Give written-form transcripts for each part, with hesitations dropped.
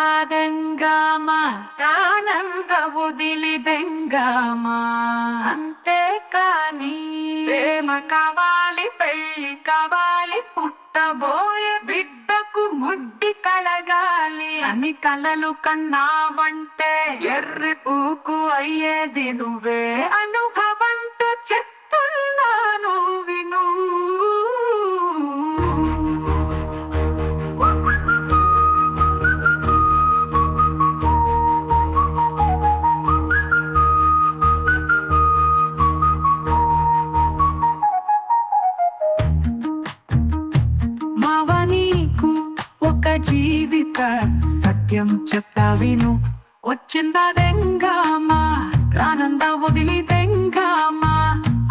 వచ్చిందాదెంగామా ఆనంద వదిలిదెంగామా అంతేకాని ప్రేమ కావాలి, పెళ్ళి కావాలి, పుట్టబోయే బిడ్డకు ముడ్డి కడగాలి అని కలలు కన్నావంటే ఎర్రి పూకు అయ్యేది నువ్వే. అనుభవంతో చెప్తున్నాను విను. నీకు ఒక జీవిత సత్యం చెప్తా విను. వచ్చిందాదెంగామా ఆనంద వదిలిదెంగామా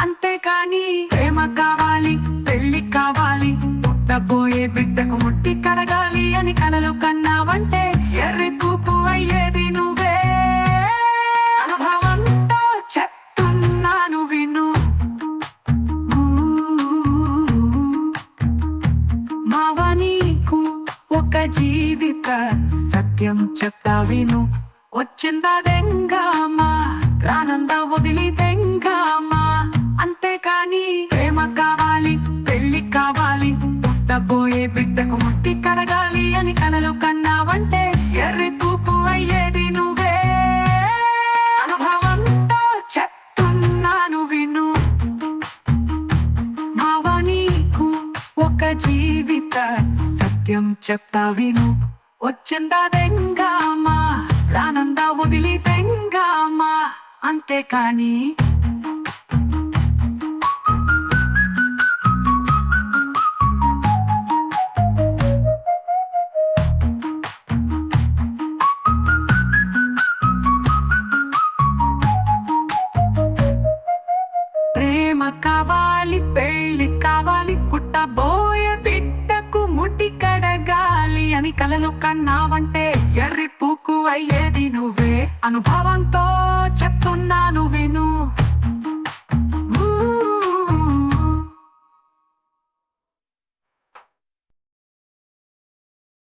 అంతేకాని ప్రేమ కావాలి, పెళ్ళి కావాలి, పుట్టబోయే బిడ్డకు ముట్టి కడగాలి అని కలలు కన్నావంటే ఎర్రి పూకు అయ్యేది నువ్వే. అనుభవంతో చెప్తున్నాను విను. నీకు ఒక జీవిత సత్యం చెప్తా విను. వచ్చిందాదెంగామా ఆనంద వదిలిదెంగామా అంతేకాని ప్రేమ కావాలి, పెళ్ళి కావాలి, పుట్టబోయే బిడ్డకు ముట్టి కడగాలి అని కలలు కన్నావంటే ఎర్రి పూకు అయ్యేది నువ్వే. అనుభవంతో చెప్తున్నాను విను. నీకు ఒక జీవిత సత్యం చెప్తా విను. వచ్చిందాదెంగామా ఆనంద వదిలిదెంగామా అంతేకాని ప్రేమ కావాలి, పెళ్ళి కావాలి, పుట్టబోయే బిడ్డకు ముట్టి కడగాలి అని కలలు కన్నావంటే ఎర్రి పూకు అయ్యేది నువ్వే. అనుభవంతో